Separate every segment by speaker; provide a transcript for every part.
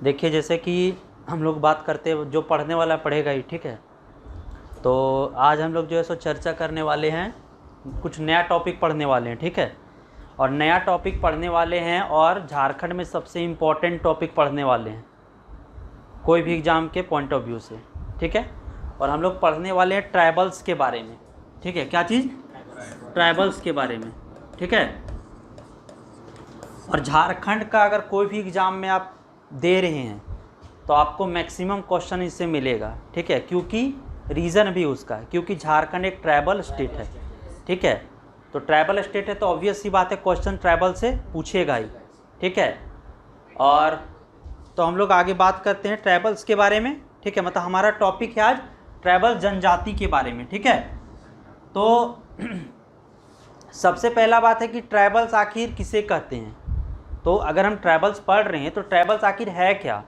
Speaker 1: देखिए जैसे कि हम लोग बात करते हैं, जो पढ़ने वाला पढ़ेगा ही, ठीक है। तो आज हम लोग जो है सो चर्चा करने वाले हैं, कुछ नया टॉपिक पढ़ने वाले हैं, ठीक है। और नया टॉपिक पढ़ने वाले हैं और झारखंड में सबसे इम्पोर्टेंट टॉपिक पढ़ने वाले हैं कोई भी एग्ज़ाम के पॉइंट ऑफ व्यू से, ठीक है। और हम लोग पढ़ने वाले हैं ट्राइबल्स के बारे में, ठीक है। क्या चीज़? ट्राइबल्स के बारे में, ठीक है। और झारखंड का अगर कोई भी एग्ज़ाम में आप दे रहे हैं तो आपको मैक्सिमम क्वेश्चन इससे मिलेगा, ठीक है। क्योंकि रीज़न भी उसका है, क्योंकि झारखंड एक ट्राइबल स्टेट है, ठीक है। तो ट्राइबल स्टेट है तो ऑब्वियस सी बात है क्वेश्चन ट्राइबल से पूछेगा ही, ठीक है। और तो हम लोग आगे बात करते हैं ट्राइबल्स के बारे में, ठीक है। मतलब हमारा टॉपिक है आज ट्राइबल जनजाति के बारे में, ठीक है। तो सबसे पहला बात है कि ट्राइबल्स आखिर किसे कहते हैं। तो अगर हम ट्राइबल्स पढ़ रहे हैं तो ट्राइबल्स आखिर है क्या।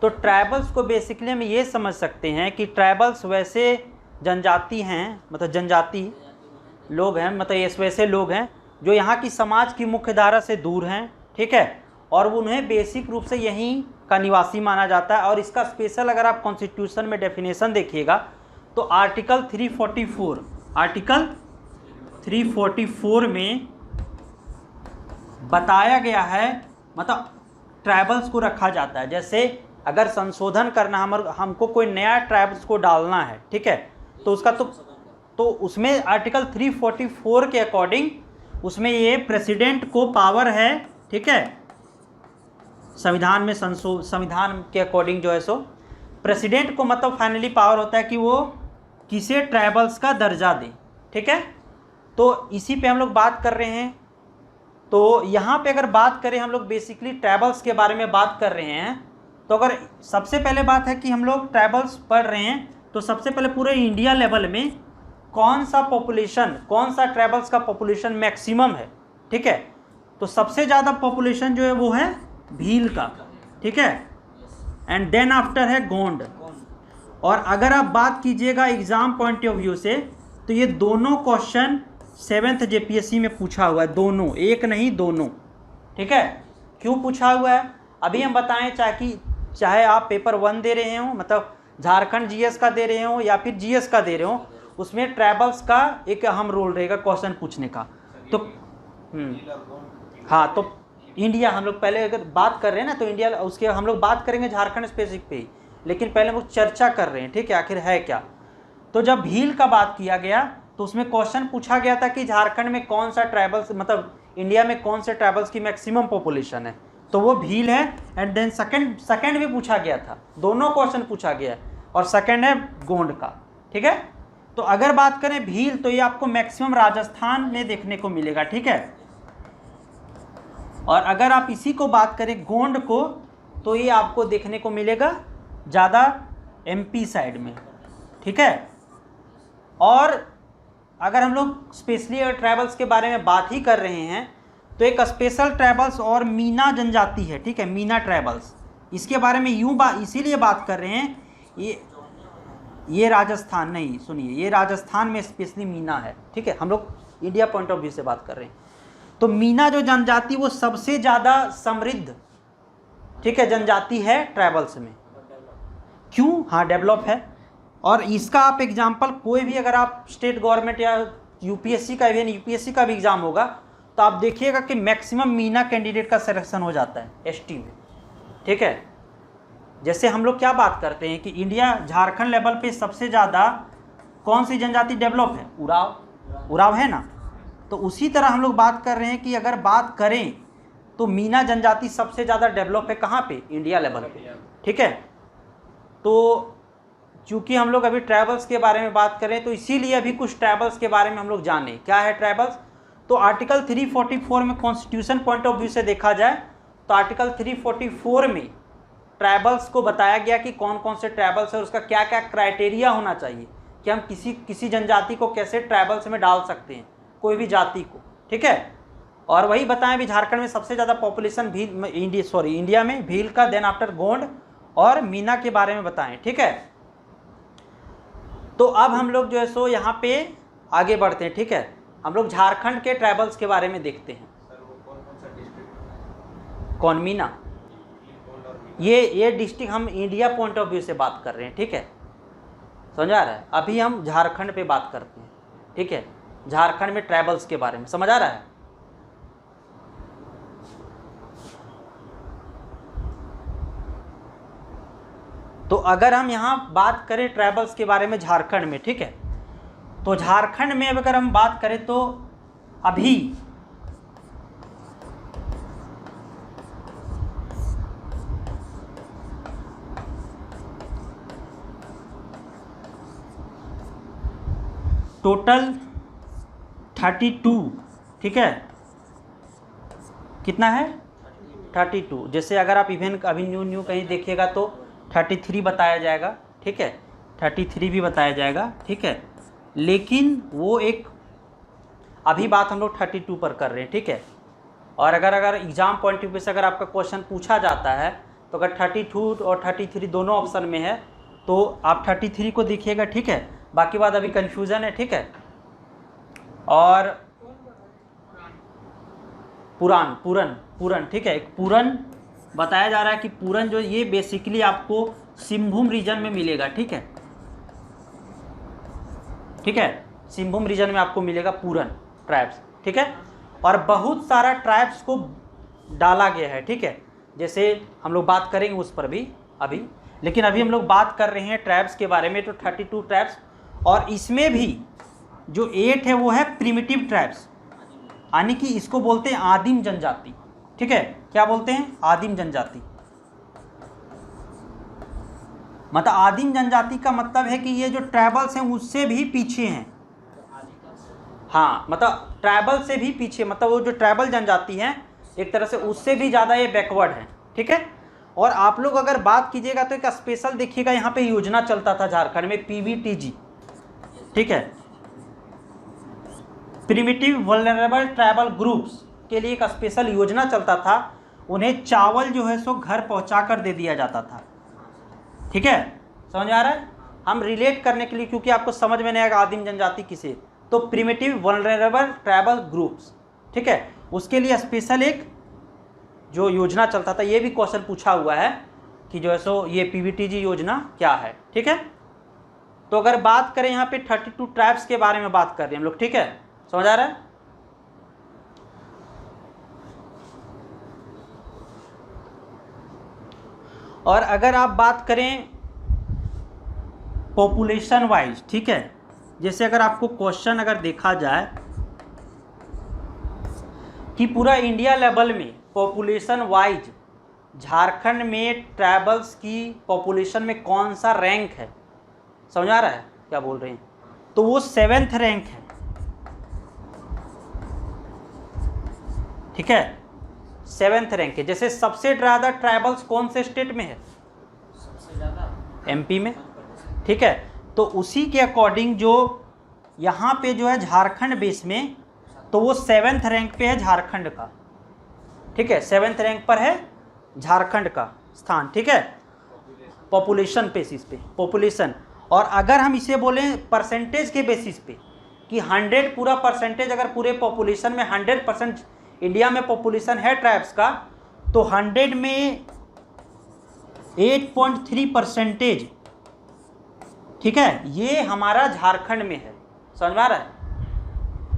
Speaker 1: तो ट्राइबल्स को बेसिकली हम ये समझ सकते हैं कि ट्राइबल्स वैसे जनजाति हैं, मतलब जनजाति लोग हैं, मतलब ये वैसे लोग हैं जो यहाँ की समाज की मुख्य धारा से दूर हैं, ठीक है। और उन्हें बेसिक रूप से यहीं का निवासी माना जाता है। और इसका स्पेशल अगर आप कॉन्स्टिट्यूशन में डेफिनेशन देखिएगा तो आर्टिकल 344 में बताया गया है, मतलब ट्राइबल्स को रखा जाता है। जैसे अगर संशोधन करना हमको कोई नया ट्राइबल्स को डालना है, ठीक है, तो उसका तो उसमें आर्टिकल 344 के अकॉर्डिंग उसमें ये प्रेसिडेंट को पावर है, ठीक है। संविधान में संविधान के अकॉर्डिंग जो है सो प्रेसिडेंट को मतलब फाइनली पावर होता है कि वो किसे ट्राइबल्स का दर्जा दे, ठीक है। तो इसी पे हम लोग बात कर रहे हैं। तो यहाँ पे अगर बात करें हम लोग बेसिकली ट्राइबल्स के बारे में बात कर रहे हैं, तो अगर सबसे पहले बात है कि हम लोग ट्राइबल्स पढ़ रहे हैं तो सबसे पहले पूरे इंडिया लेवल में कौन सा ट्राइबल्स का पॉपुलेशन मैक्सिमम है, ठीक है। तो सबसे ज़्यादा पॉपुलेशन जो है वो है भील का, ठीक है। एंड देन आफ्टर है गोंड। और अगर आप बात कीजिएगा एग्जाम पॉइंट ऑफ व्यू से तो ये दोनों क्वेश्चन 7th JPSC में पूछा हुआ है, दोनों, एक नहीं दोनों, ठीक है। क्यों पूछा हुआ है अभी हम बताएं, चाहे आप पेपर 1 दे रहे हो, मतलब झारखंड GS का दे रहे हो या फिर GS का दे रहे हो, उसमें ट्राइबल्स का एक अहम रोल रहेगा क्वेश्चन पूछने का। तो हाँ, तो इंडिया हम लोग पहले अगर बात कर रहे हैं ना तो इंडिया, उसके हम लोग बात करेंगे झारखंड स्पेसिफिक पे ही, लेकिन पहले हम लोग चर्चा कर रहे हैं, ठीक है, आखिर है क्या। तो जब भील का बात किया गया तो उसमें क्वेश्चन पूछा गया था कि झारखंड में कौन सा ट्राइबल्स, मतलब इंडिया में कौन से ट्राइबल्स की मैक्सिमम पॉपुलेशन है, तो वो भील है। एंड देन सेकंड भी पूछा गया था, दोनों क्वेश्चन पूछा गया, और सेकंड है गोंड का, ठीक है। तो अगर बात करें भील तो ये आपको मैक्सिमम राजस्थान में देखने को मिलेगा, ठीक है। और अगर आप इसी को बात करें गोंड को तो ये आपको देखने को मिलेगा ज़्यादा MP साइड में, ठीक है। और अगर हम लोग स्पेशली अगर ट्राइबल्स के बारे में बात ही कर रहे हैं तो एक स्पेशल ट्राइबल्स और मीना जनजाति है, ठीक है, मीना ट्राइबल्स। इसके बारे में इसीलिए बात कर रहे हैं, ये राजस्थान नहीं, सुनिए, ये राजस्थान में स्पेशली मीना है, ठीक है। हम लोग इंडिया पॉइंट ऑफ व्यू से बात कर रहे हैं। तो मीना जो जनजाति वो सबसे ज़्यादा समृद्ध, ठीक है, जनजाति है ट्राइबल्स में। क्यों? हाँ, डेवलप है। और इसका आप एग्जाम्पल कोई भी अगर आप स्टेट गवर्नमेंट या UPSC का भी एग्ज़ाम होगा तो आप देखिएगा कि मैक्सिमम मीना कैंडिडेट का सिलेक्शन हो जाता है ST में, ठीक है। जैसे हम लोग क्या बात करते हैं कि इंडिया झारखंड लेवल पे सबसे ज़्यादा कौन सी जनजाति डेवलप है? उराव है ना। तो उसी तरह हम लोग बात कर रहे हैं कि अगर बात करें तो मीना जनजाति सबसे ज़्यादा डेवलप है कहाँ पे? इंडिया लेवल पे, ठीक है। तो चूँकि हम लोग अभी ट्राइबल्स के बारे में बात करें तो इसीलिए अभी कुछ ट्राइबल्स के बारे में हम लोग जानें क्या है ट्राइबल्स। तो आर्टिकल 344 में कॉन्स्टिट्यूशन पॉइंट ऑफ व्यू से देखा जाए तो आर्टिकल 344 में ट्राइबल्स को बताया गया कि कौन कौन से ट्राइबल्स है, उसका क्या क्या क्राइटेरिया होना चाहिए कि हम किसी जनजाति को कैसे ट्राइबल्स में डाल सकते हैं, कोई भी जाति को, ठीक है। और वही बताएं भी झारखंड में सबसे ज़्यादा पॉपुलेशन इंडिया में भील का, देन आफ्टर गोंड और मीना के बारे में बताएं, ठीक है। तो अब हम लोग जो है सो यहाँ पे आगे बढ़ते हैं, ठीक है। हम लोग झारखंड के ट्राइबल्स के बारे में देखते हैं। कौन? मीना। ये डिस्ट्रिक्ट हम इंडिया पॉइंट ऑफ व्यू से बात कर रहे हैं, ठीक है, समझ आ रहा है। अभी हम झारखंड पे बात करते हैं, ठीक है, झारखंड में ट्राइबल्स के बारे में, समझ आ रहा है। तो अगर हम यहाँ बात करें ट्राइबल्स के बारे में झारखंड में, ठीक है, तो झारखंड में अगर हम बात करें तो अभी टोटल 32, ठीक है, कितना है 32। जैसे अगर आप इवेंट अभी न्यू कहीं देखिएगा तो 33 बताया जाएगा, ठीक है, 33 भी बताया जाएगा, ठीक है, लेकिन वो एक अभी बात हम लोग 32 पर कर रहे हैं, ठीक है। और अगर एग्जाम पॉइंट ऑफ व्यू से अगर आपका क्वेश्चन पूछा जाता है तो अगर 32 और 33 दोनों ऑप्शन में है तो आप 33 को देखिएगा, ठीक है, बाकी बात अभी कन्फ्यूज़न है, ठीक है। और पूरन, ठीक है, एक पूरन बताया जा रहा है कि पूरन जो ये बेसिकली आपको सिंहभूम रीजन में मिलेगा, ठीक है, ठीक है, सिंहभूम रीजन में आपको मिलेगा पूरन ट्राइब्स, ठीक है। और बहुत सारा ट्राइब्स को डाला गया है, ठीक है, जैसे हम लोग बात करेंगे उस पर भी अभी, लेकिन अभी हम लोग बात कर रहे हैं ट्राइब्स के बारे में। तो 32 ट्राइब्स, और इसमें भी जो 8 है वो है प्रिमिटिव ट्राइब्स, यानी कि इसको बोलते हैं आदिम जनजाति, ठीक है। क्या बोलते हैं? आदिम जनजाति। मतलब आदिम जनजाति का मतलब है कि ये जो ट्राइबल्स हैं उससे भी पीछे हैं, हाँ, मतलब ट्राइबल से भी पीछे, मतलब वो जो ट्राइबल जनजाति है एक तरह से उससे भी ज़्यादा ये बैकवर्ड है, ठीक है। और आप लोग अगर बात कीजिएगा तो एक स्पेशल देखिएगा यहाँ पे योजना चलता था झारखंड में, PVTG, ठीक है, प्रिमिटिव वल्नरेबल ट्राइबल ग्रुप्स के लिए एक स्पेशल योजना चलता था। उन्हें चावल जो है सो घर पहुँचा कर दे दिया जाता था, ठीक है, समझ आ रहा है। हम रिलेट करने के लिए, क्योंकि आपको समझ में नहीं आएगा आदिम जनजाति किसे, तो प्रिमिटिव वल्नरेबल ट्राइबल ग्रुप्स, ठीक है, उसके लिए स्पेशल एक जो योजना चलता था। ये भी क्वेश्चन पूछा हुआ है कि जो है सो ये PVTG योजना क्या है, ठीक है। तो अगर बात करें यहाँ पे 32 ट्राइब्स के बारे में बात कर रहे हैं हम लोग, ठीक है, समझ आ रहा है। और अगर आप बात करें पॉपुलेशन वाइज, ठीक है, जैसे अगर आपको क्वेश्चन अगर देखा जाए कि पूरा इंडिया लेवल में पॉपुलेशन वाइज झारखंड में ट्राइबल्स की पॉपुलेशन में कौन सा रैंक है, समझ आ रहा है क्या बोल रहे हैं, तो वो 7th रैंक है, ठीक है, 7th रैंक है। जैसे सबसे ज़्यादा ट्राइबल्स कौन से स्टेट में है? सबसे ज़्यादा MP में, ठीक है। तो उसी के अकॉर्डिंग जो यहाँ पे जो है झारखंड बेस में, तो वो 7th रैंक पे है झारखंड का, ठीक है, 7th रैंक पर है झारखंड का स्थान, ठीक है, पॉपुलेशन बेसिस पे, पॉपुलेशन। और अगर हम इसे बोलें परसेंटेज के बेसिस पे कि 100 पूरा परसेंटेज, अगर पूरे पॉपुलेशन में 100% इंडिया में पॉपुलेशन है ट्राइब्स का, तो 100 में 8.3%, ठीक है, ये हमारा झारखंड में है, समझ में आ रहा है,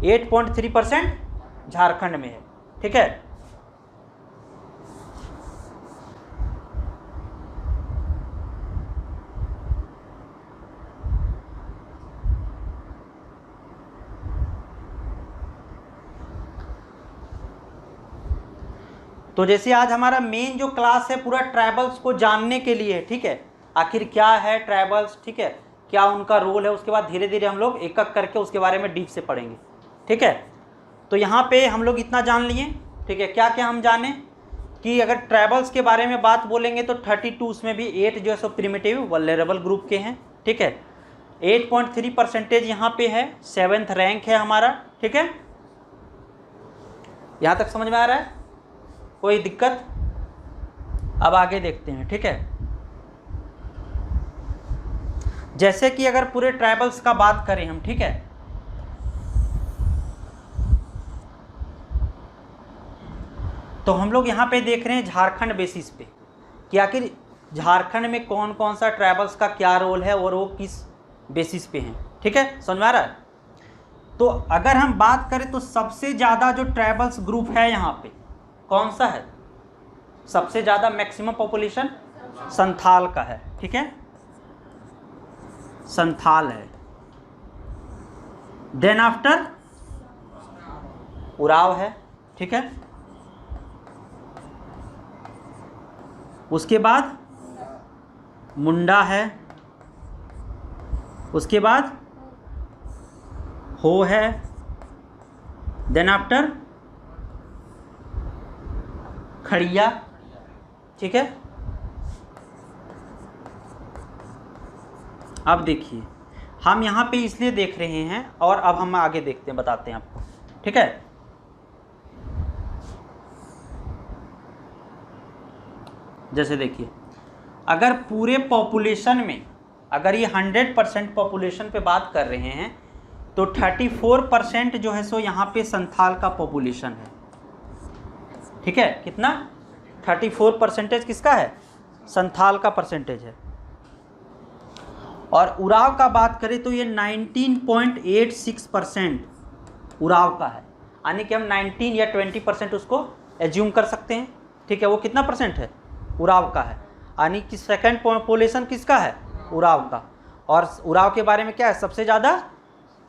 Speaker 1: 8.3% झारखंड में है, ठीक है। तो जैसे आज हमारा मेन जो क्लास है पूरा ट्राइबल्स को जानने के लिए, ठीक है, आखिर क्या है ट्राइबल्स, ठीक है, क्या उनका रोल है, उसके बाद धीरे धीरे हम लोग एक एक करके उसके बारे में डीप से पढ़ेंगे, ठीक है। तो यहाँ पे हम लोग इतना जान लिए, ठीक है। क्या क्या हम जाने कि अगर ट्राइबल्स के बारे में बात बोलेंगे तो 32 उसमें भी 8 जो है सो प्रिमिटिव वल्नरेबल ग्रुप के हैं, ठीक है, 8.3% यहाँ पे है, 7th रैंक है हमारा, ठीक है। यहाँ तक समझ में आ रहा है, कोई दिक्कत? अब आगे देखते हैं, ठीक है। जैसे कि अगर पूरे ट्राइबल्स का बात करें हम, ठीक है, तो हम लोग यहाँ पे देख रहे हैं झारखंड बेसिस पे कि आखिर झारखंड में कौन कौन सा ट्राइबल्स का क्या रोल है और वो किस बेसिस पे हैं। ठीक है, समझ में आ रहा है। तो अगर हम बात करें तो सबसे ज़्यादा जो ट्राइबल्स ग्रुप है यहाँ पे कौन सा है, सबसे ज़्यादा मैक्सिमम पॉपुलेशन संथाल का है। ठीक है, संथाल है। देन आफ्टर उराव है। ठीक है, उसके बाद मुंडा है, उसके बाद हो है, देन आफ्टर खड़िया। ठीक है, अब देखिए हम यहाँ पे इसलिए देख रहे हैं और अब हम आगे देखते हैं, बताते हैं आपको। ठीक है, जैसे देखिए अगर पूरे पॉपुलेशन में अगर ये 100% पॉपुलेशन पे बात कर रहे हैं तो 34% जो है सो यहाँ पे संथाल का पॉपुलेशन है। ठीक है, कितना 34% किसका है, संथाल का परसेंटेज है। और उराव का बात करें तो ये 19.86% उराव का है, यानी कि हम 19 या 20% उसको एज्यूम कर सकते हैं। ठीक है, वो कितना परसेंट है, उराव का है, यानी कि सेकंड पॉपुलेशन किसका है, उराव का। और उराव के बारे में क्या है, सबसे ज़्यादा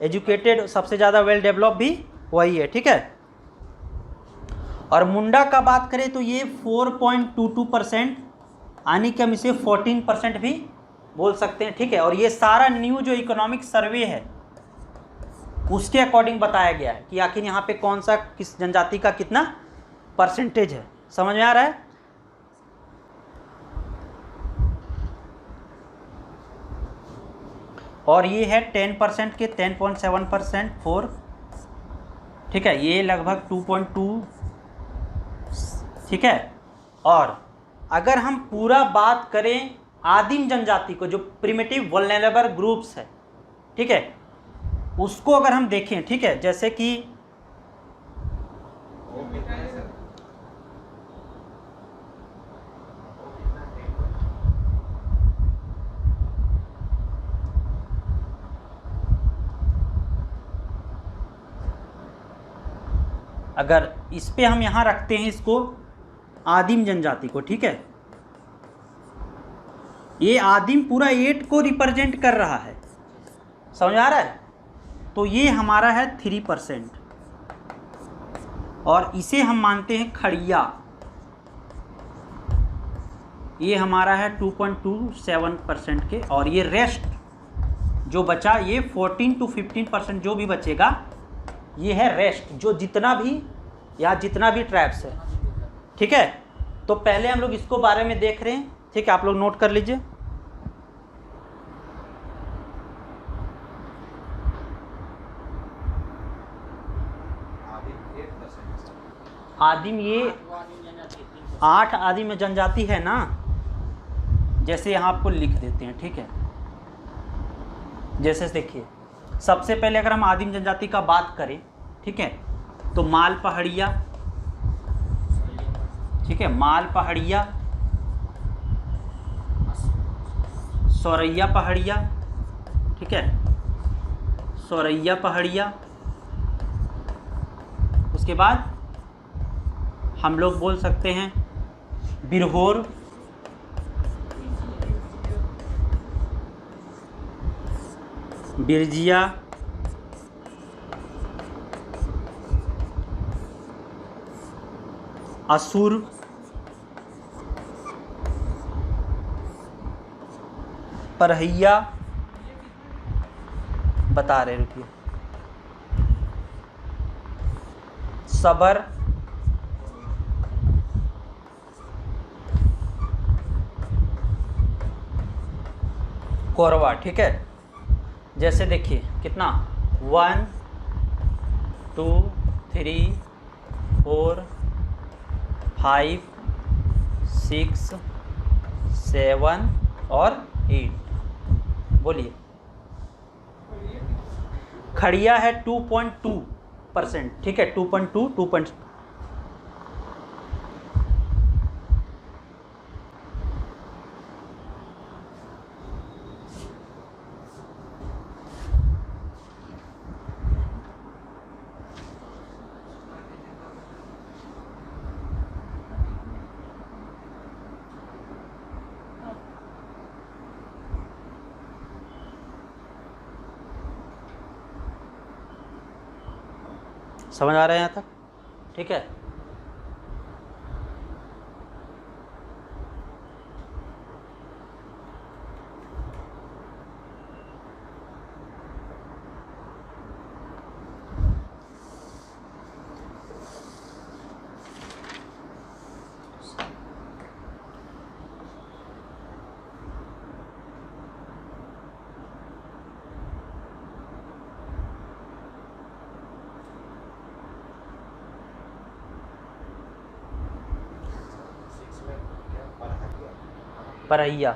Speaker 1: एजुकेटेड, सबसे ज़्यादा वेल डेवलप भी वही है। ठीक है, और मुंडा का बात करें तो ये 4.22%, यानी कि हम इसे 14% भी बोल सकते हैं। ठीक है, और ये सारा न्यू जो इकोनॉमिक सर्वे है उसके अकॉर्डिंग बताया गया है कि आखिर यहाँ पे कौन सा किस जनजाति का कितना परसेंटेज है। समझ में आ रहा है। और ये है 10% के 10.7% 4। ठीक है, ये लगभग 2.2। ठीक है, और अगर हम पूरा बात करें आदिम जनजाति को, जो प्रिमिटिव वल्नरेबल ग्रुप्स है, ठीक है, उसको अगर हम देखें, ठीक है, जैसे कि अगर इस पे हम यहाँ रखते हैं इसको आदिम जनजाति को। ठीक है, ये आदिम पूरा 8 को रिप्रेजेंट कर रहा है। समझ आ रहा है। तो ये हमारा है 3%, और इसे हम मानते हैं खड़िया, ये हमारा है 2.27% के। और ये रेस्ट जो बचा, ये 14 to 15% जो भी बचेगा ये है रेस्ट, जो जितना भी या जितना भी ट्राइब्स है। ठीक है, तो पहले हम लोग इसको बारे में देख रहे हैं। ठीक है, आप लोग नोट कर लीजिए। आदिम, ये 8 आदिम जनजाति है ना, जैसे यहाँ आपको लिख देते हैं। ठीक है, जैसे देखिए सबसे पहले अगर हम आदिम जनजाति का बात करें, ठीक है, तो माल पहाड़िया। ठीक है, माल पहाड़िया, सौरैया पहाड़िया। ठीक है, सौरैया पहाड़िया। उसके बाद हम लोग बोल सकते हैं बिरहोर, बिरजिया, असुर, परहैया, बता रहे, रुकिए, सबर, कोरवा। ठीक है, जैसे देखिए कितना 1 2 3 4 5 6 7 और 8। बोलिए। खड़िया है 2.2%। ठीक है, 2.2 समझ आ रहा है यहाँ तक? ठीक है। परहिया,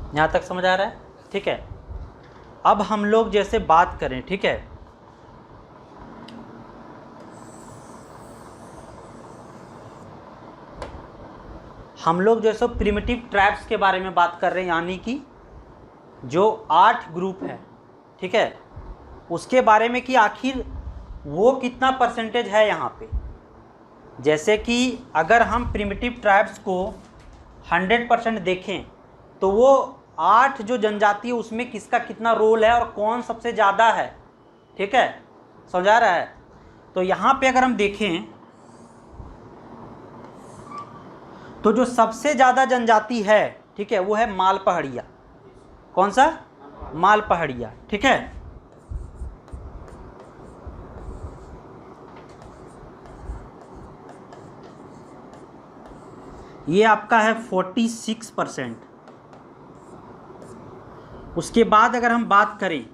Speaker 1: यहाँ तक समझ आ रहा है? ठीक है। अब हम लोग जैसे बात करें, ठीक है, हम लोग जैसे प्रिमिटिव ट्राइब्स के बारे में बात कर रहे हैं, यानी कि जो 8 ग्रुप है, ठीक है, उसके बारे में कि आखिर वो कितना परसेंटेज है यहाँ पे। जैसे कि अगर हम प्रिमिटिव ट्राइब्स को 100% देखें तो वो 8 जो जनजाति है उसमें किसका कितना रोल है और कौन सबसे ज़्यादा है, ठीक है, समझा रहा है? तो यहाँ पे अगर हम देखें तो जो सबसे ज़्यादा जनजाति है, ठीक है, वो है माल पहाड़िया। कौन सा? माल पहाड़िया, ठीक है। ये आपका है 46%। उसके बाद अगर हम बात करें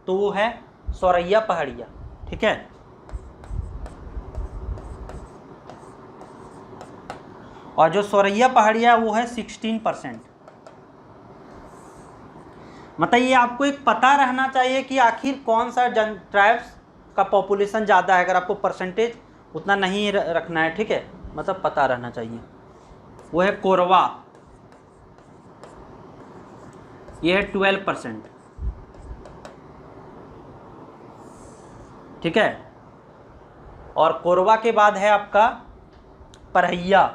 Speaker 1: तो वो है सौरैया पहाड़िया, ठीक है। और जो सौरैया पहाड़िया वो है 16%। मतलब ये आपको एक पता रहना चाहिए कि आखिर कौन सा ट्राइब्स का पॉपुलेशन ज़्यादा है। अगर आपको परसेंटेज उतना नहीं रखना है, ठीक है, मतलब पता रहना चाहिए। वो है कोरवा, ये है 12%, ठीक है। और कोरवा के बाद है आपका परहिया,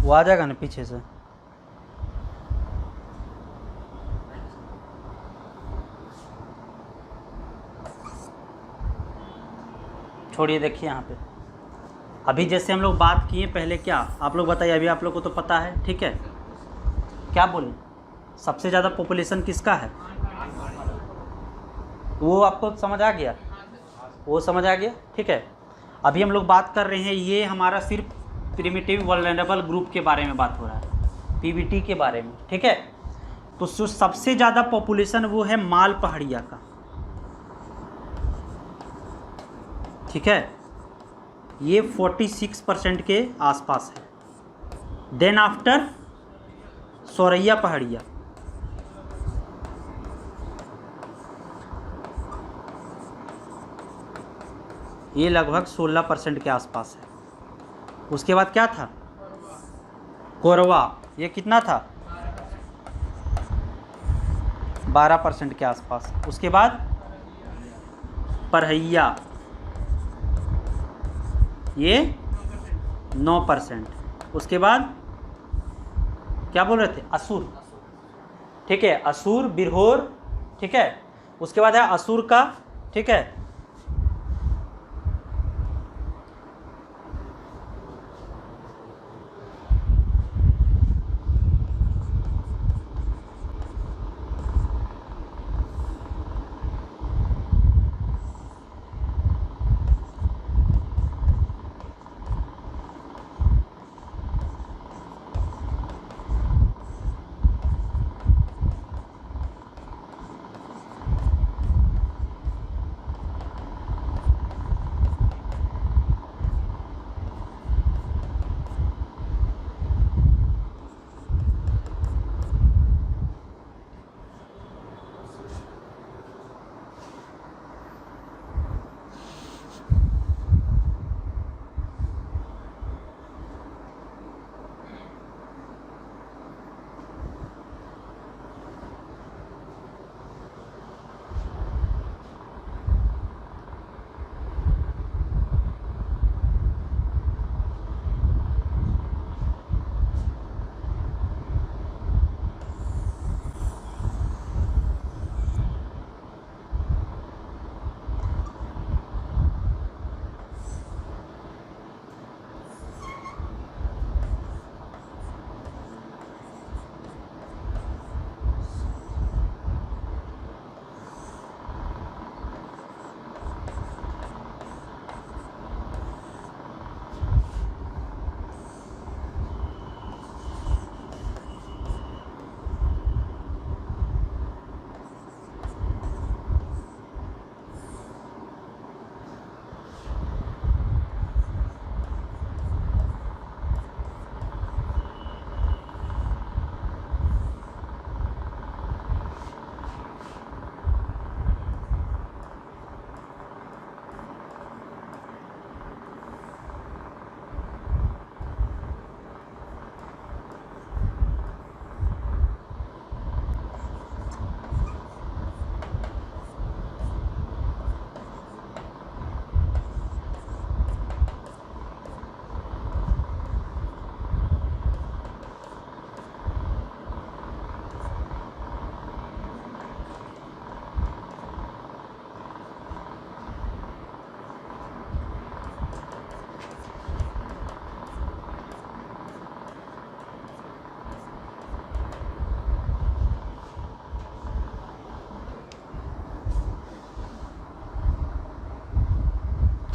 Speaker 1: वो आ जाएगा ना पीछे से। छोड़िए, देखिए यहाँ पे अभी जैसे हम लोग बात किए पहले, क्या आप लोग बताइए, अभी आप लोग को तो पता है, ठीक है, क्या बोले, सबसे ज़्यादा पॉपुलेशन किसका है? वो आपको समझ आ गया? वो समझ आ गया, ठीक है। अभी हम लोग बात कर रहे हैं, ये हमारा सिर्फ प्रिमिटिव वल्नरेबल ग्रुप के बारे में बात हो रहा है, पीवीटी के बारे में, ठीक है। तो जो सबसे ज़्यादा पॉपुलेशन वो है माल पहाड़िया का, ठीक है, ये 46% के आसपास है। देन आफ्टर सौरैया पहाड़िया, ये लगभग 16% के आसपास है। उसके बाद क्या था, कोरवा, ये कितना था 12% के आसपास। उसके बाद परहैया, ये 9%। उसके बाद क्या बोल रहे थे, असुर, ठीक है, असुर, बिरहोर, ठीक है। उसके बाद है असुर का, ठीक है,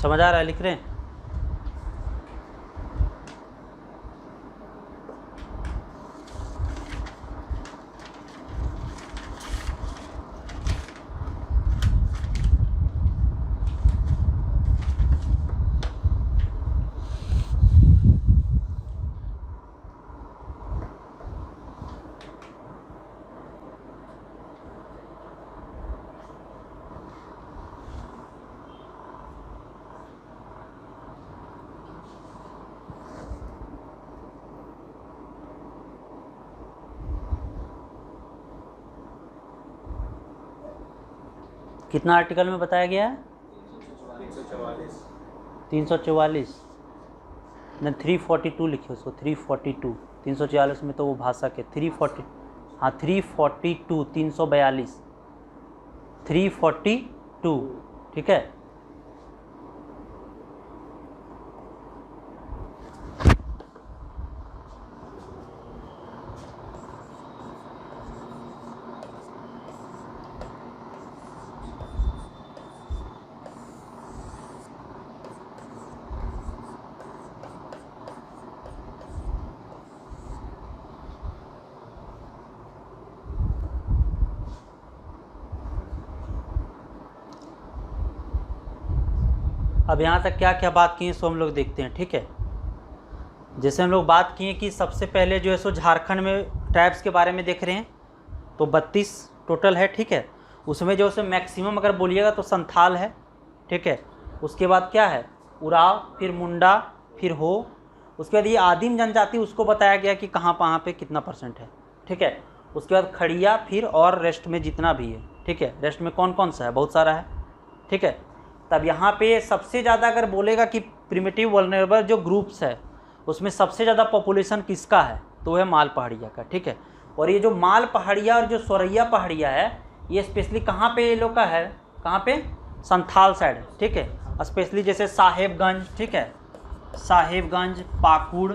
Speaker 1: समझ आ रहा है, लिख रहे हैं। कितना आर्टिकल में बताया गया है, 344 न 342 लिखे उसको, 342, 344 में तो वो भाषा के 340, हाँ 342, 342, 342, ठीक है। अब यहाँ तक क्या क्या बात की है सो हम लोग देखते हैं, ठीक है। जैसे हम लोग बात किए कि सबसे पहले जो है सो झारखंड में ट्राइब्स के बारे में देख रहे हैं, तो 32 टोटल है, ठीक है। उसमें जो है मैक्सिमम अगर बोलिएगा तो संथाल है, ठीक है। उसके बाद क्या है, उराव, फिर मुंडा, फिर हो, उसके बाद ये आदिम जनजाति, उसको बताया गया कि कहाँ पे कितना % है, ठीक है। उसके बाद खड़िया, फिर और रेस्ट में जितना भी है, ठीक है। रेस्ट में कौन कौन सा है, बहुत सारा है, ठीक है। तब यहाँ पे सबसे ज़्यादा अगर बोलेगा कि प्रिमिटिव वल्नरेबल जो ग्रुप्स है उसमें सबसे ज़्यादा पॉपुलेशन किसका है, तो वो है माल पहाड़िया का, ठीक है। और ये जो माल पहाड़िया और जो सोरैया पहाड़िया है, ये स्पेशली कहाँ पे ये लोग का है, कहाँ पे, संथाल साइड, ठीक है। स्पेशली जैसे साहेबगंज, ठीक है, साहेबगंज, पाकुड़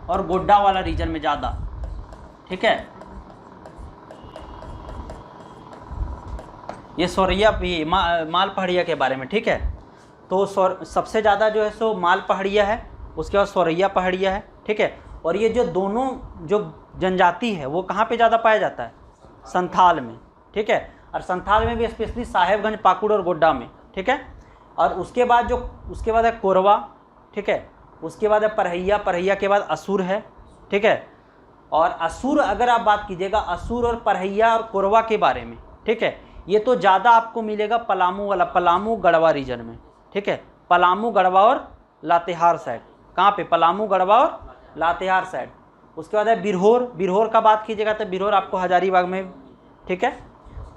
Speaker 1: और गोड्डा वाला रीजन में ज़्यादा, ठीक है। ये सोरैया भी माल पहाड़िया के बारे में, ठीक है। तो सबसे ज़्यादा जो है सो माल पहाड़िया है, उसके बाद सोरैया पहाड़िया है, ठीक है। और ये जो दोनों जो जनजाति है वो कहाँ पे ज़्यादा पाया जाता है, संथाल में, ठीक है। और संथाल में भी स्पेशली साहेबगंज, पाकुड़ और गोड्डा में, ठीक है। और उसके बाद है कोरवा, ठीक है। उसके बाद है परहैया, परहैया के बाद असुर है, ठीक है। और असुर अगर आप बात कीजिएगा असुर और परहैया और कोरवा के बारे में, ठीक है, ये तो ज़्यादा आपको मिलेगा पलामू वाला, पलामू गढ़वा रीजन में, ठीक है। पलामू, गढ़वा और लातेहार साइड, कहाँ पे, पलामू, गढ़वा और लातेहार साइड। उसके बाद है बिरहोर, बिरहोर का बात कीजिएगा तो बिरहोर आपको हजारीबाग में, ठीक है।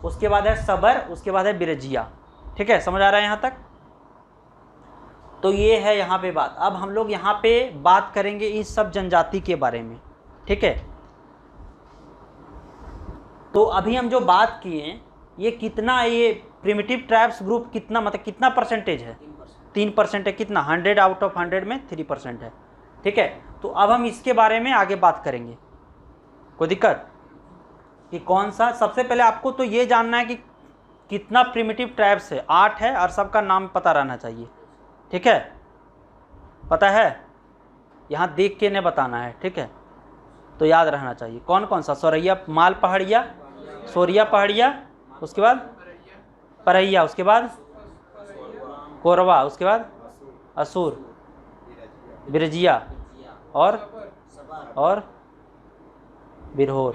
Speaker 1: उसके बाद है सबर, उसके बाद है बिरजिया, ठीक है। समझ आ रहा है यहाँ तक। तो ये है यहाँ पे बात। अब हम लोग यहाँ पे बात करेंगे इस सब जनजाति के बारे में, ठीक है। तो अभी हम जो बात किए ये कितना, ये प्रिमिटिव ट्राइब्स ग्रुप कितना, मतलब कितना % है, 3% है। कितना, 100 आउट ऑफ 100 में 3% है, ठीक है। तो अब हम इसके बारे में आगे बात करेंगे, कोई दिक्कत कि कौन सा। सबसे पहले आपको तो ये जानना है कि कितना प्रिमिटिव ट्राइब्स है, 8 है, और सबका नाम पता रहना चाहिए, ठीक है। पता है, यहाँ देख के नहीं बताना है, ठीक है। तो याद रहना चाहिए कौन कौन सा, सोरैया, माल पहाड़िया, सोरिया पहाड़िया, उसके बाद परहैया, उसके बाद कोरवा, उसके बाद असुर, बिरजिया और बिरहोर,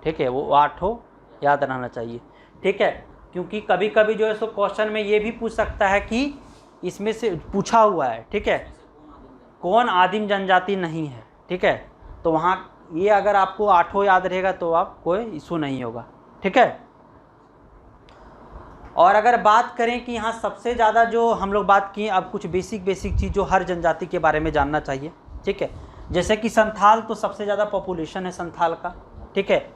Speaker 1: ठीक है। वो 8 हो, याद रहना चाहिए, ठीक है। क्योंकि कभी कभी जो है सो क्वेश्चन में ये भी पूछ सकता है कि इसमें से पूछा हुआ है, ठीक है, कौन आदिम जनजाति नहीं है, ठीक है। तो वहाँ ये अगर आपको 8 याद रहेगा तो आप कोई इशू नहीं होगा, ठीक है। और अगर बात करें कि यहाँ सबसे ज़्यादा जो हम लोग बात किए, अब कुछ बेसिक चीज़ जो हर जनजाति के बारे में जानना चाहिए, ठीक है। जैसे कि संथाल, तो सबसे ज़्यादा पॉपुलेशन है संथाल का, ठीक है।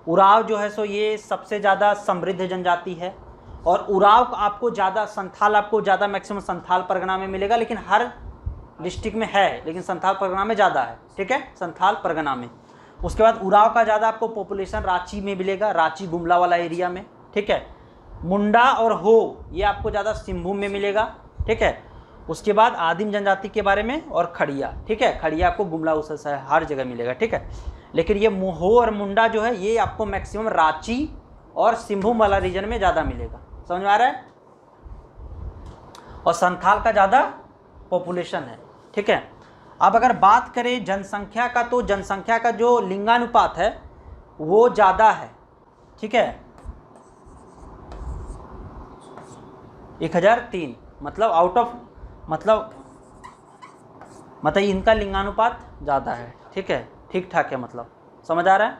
Speaker 1: उराव जो है सो ये सबसे ज़्यादा समृद्ध जनजाति है। और उराव आपको ज़्यादा, संथाल आपको ज़्यादा मैक्सिमम संथाल परगना में मिलेगा, लेकिन हर डिस्ट्रिक्ट में है, लेकिन संथाल परगना में ज़्यादा है, ठीक है, संथाल परगना में। उसके बाद उराव का ज़्यादा आपको पॉपुलेशन रांची में मिलेगा, रांची गुमला वाला एरिया में, ठीक है। मुंडा और हो ये आपको ज़्यादा सिंहभूम में मिलेगा, ठीक है। उसके बाद आदिम जनजाति के बारे में और खड़िया, ठीक है, खड़िया आपको गुमला उस हर जगह मिलेगा, ठीक है। लेकिन ये हो और मुंडा जो है ये आपको मैक्सिमम रांची और सिंहभूम वाला रीजन में ज़्यादा मिलेगा, समझ में आ रहा है। और संथाल का ज़्यादा पॉपुलेशन है, ठीक है। अब अगर बात करें जनसंख्या का, तो जनसंख्या का जो लिंगानुपात है वो ज़्यादा है, ठीक है, 1003, मतलब आउट ऑफ, मतलब इनका लिंगानुपात ज़्यादा है, ठीक है, ठीक ठाक है, मतलब समझ आ रहा है।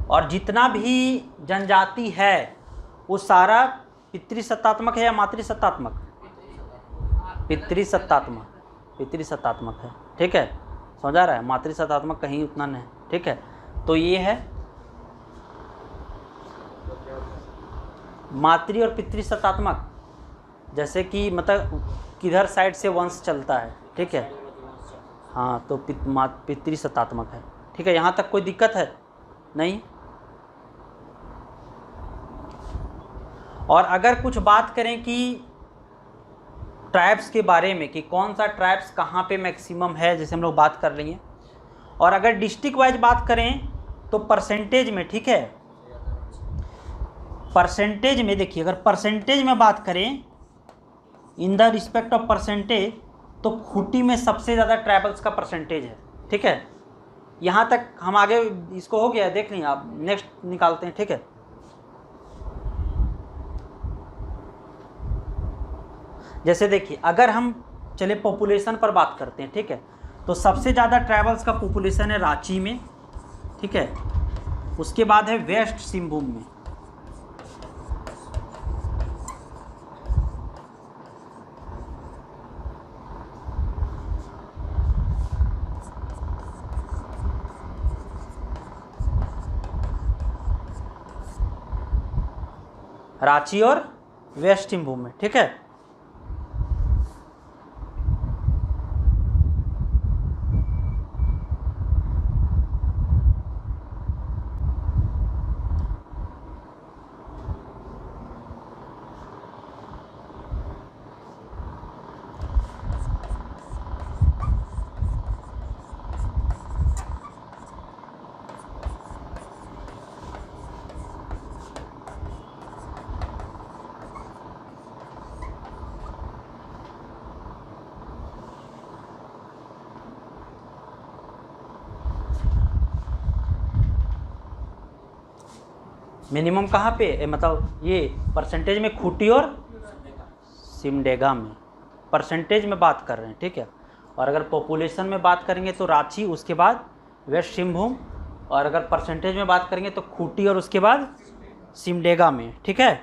Speaker 1: और जितना भी जनजाति है वो सारा पितृसत्तात्मक है या मातृसत्तात्मक, पितृसत्तात्मक है, ठीक है, समझ आ रहा है। मातृसत्तात्मक कहीं उतना नहीं, ठीक है। तो ये है मातृ और पितृसत्तात्मक, जैसे कि मतलब किधर साइड से वंश चलता है, ठीक है। हाँ, तो पितृसत्तात्मक है, ठीक है। यहाँ तक कोई दिक्कत है नहीं। और अगर कुछ बात करें कि ट्राइब्स के बारे में कि कौन सा ट्राइब्स कहाँ पे मैक्सिमम है, जैसे हम लोग बात कर रही हैं। और अगर डिस्ट्रिक्ट वाइज बात करें तो परसेंटेज में, ठीक है, परसेंटेज में देखिए, अगर परसेंटेज में बात करें in the respect of percentage, तो खूंटी में सबसे ज़्यादा ट्राइबल्स का परसेंटेज है, ठीक है। यहाँ तक हम आगे इसको हो गया, देख लीजिए आप, नेक्स्ट निकालते हैं, ठीक है। जैसे देखिए, अगर हम चलिए पॉपुलेशन पर बात करते हैं, ठीक है। तो सबसे ज़्यादा ट्राइबल्स का पॉपुलेशन है रांची में, ठीक है। उसके बाद है वेस्ट सिंहभूम में, रांची और वेस्ट सिंहभूम में, ठीक है। मिनिमम कहाँ पे मतलब ये परसेंटेज में खूंटी और सिमडेगा में परसेंटेज में बात कर रहे हैं, ठीक है। और अगर पॉपुलेशन में बात करेंगे तो रांची, उसके बाद वेस्ट सिंहभूम, और अगर परसेंटेज में बात करेंगे तो खूंटी और उसके बाद सिमडेगा में, ठीक है।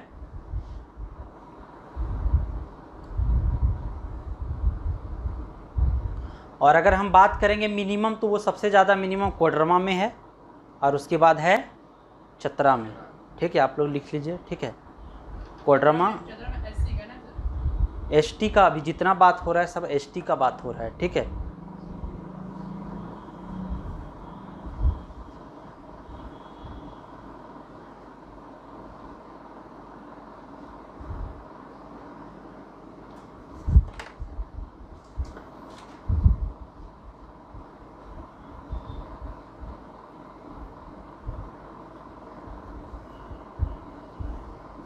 Speaker 1: और अगर हम बात करेंगे मिनिमम तो वो सबसे ज़्यादा मिनिमम कोडरमा में है और उसके बाद है चतरा में, ठीक है। आप लोग लिख लीजिए, ठीक है। कोडरमा एसटी का अभी जितना बात हो रहा है सब एसटी का बात हो रहा है, ठीक है।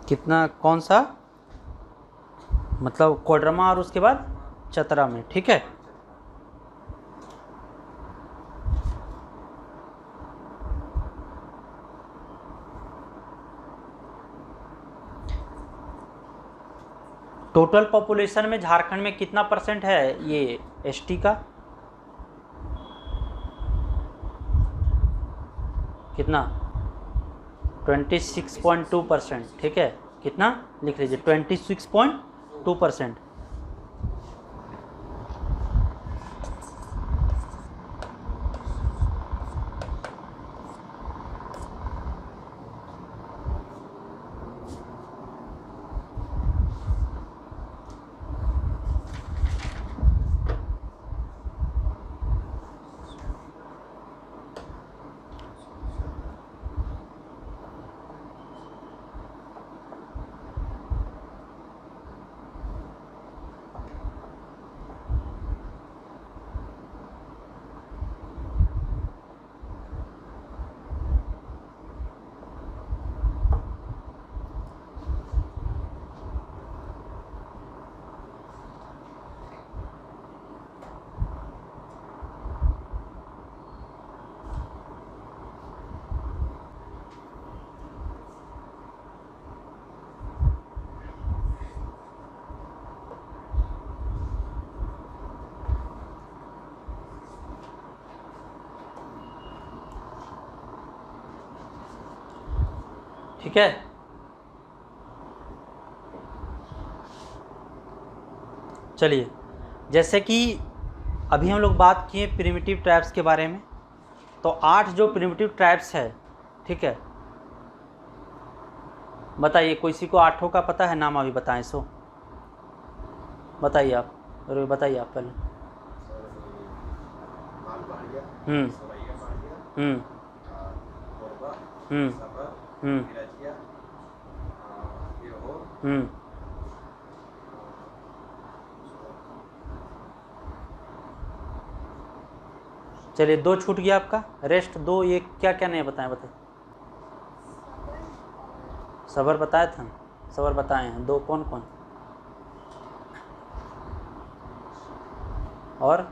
Speaker 1: कितना, कौन सा मतलब कोडरमा और उसके बाद चतरा में, ठीक है। टोटल पॉपुलेशन में झारखंड में कितना परसेंट है ये एसटी का, कितना 26.2%, ठीक है। कितना लिख लीजिए 26.2%। ठीक है। चलिए, जैसे कि अभी हम लोग बात किए प्रिमिटिव ट्राइब्स के बारे में, तो 8 जो प्रिमिटिव ट्राइब्स है, ठीक है। बताइए किसी को 8 का पता है नाम, अभी बताएं सो बताइए आप, अरे बताइए आप पहले। हम्म हम्म हम्म हम्म हम्म चलिए 2 छूट गया आपका, रेस्ट 2 ये क्या क्या नहीं बताएं, बताइए। सबर बताए थे, सबर बताए हैं 2, कौन कौन, और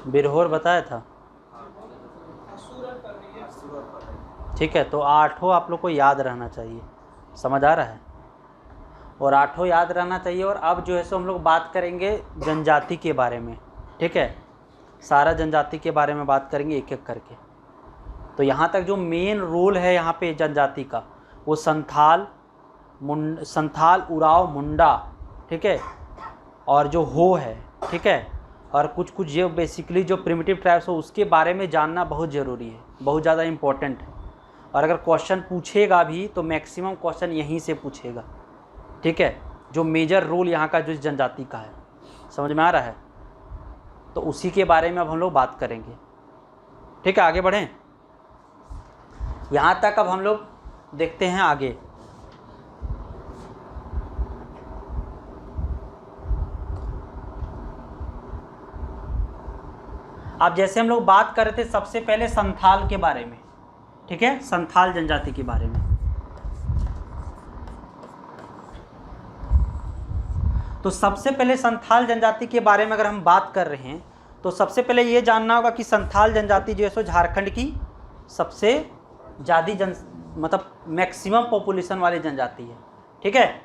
Speaker 1: बिरहोर बताया था, ठीक है, तो 8 आप लोग को याद रहना चाहिए, समझ आ रहा है, और 8 याद रहना चाहिए। और अब जो है सो हम लोग बात करेंगे जनजाति के बारे में, ठीक है, सारा जनजाति के बारे में बात करेंगे एक एक करके। तो यहाँ तक जो मेन रोल है यहाँ पे जनजाति का, वो संथाल, उराव, मुंडा, ठीक है, और जो हो है, ठीक है, और कुछ कुछ जो बेसिकली जो प्रिमिटिव ट्राइब्स हो उसके बारे में जानना बहुत ज़रूरी है, बहुत ज़्यादा इम्पोर्टेंट है। और अगर क्वेश्चन पूछेगा भी तो मैक्सिमम क्वेश्चन यहीं से पूछेगा, ठीक है, जो मेजर रोल यहाँ का जो जनजाति का है, समझ में आ रहा है। तो उसी के बारे में अब हम लोग बात करेंगे, ठीक है। आगे बढ़ें, यहाँ तक अब हम लोग देखते हैं आगे। अब जैसे हम लोग बात कर रहे थे सबसे पहले संथाल के बारे में, ठीक है, संथाल जनजाति के बारे में। तो सबसे पहले संथाल जनजाति के बारे में अगर हम बात कर रहे हैं तो सबसे पहले ये जानना होगा कि संथाल जनजाति जो है सो झारखंड की सबसे ज़्यादा मतलब मैक्सिमम पॉपुलेशन वाली जनजाति है, ठीक है।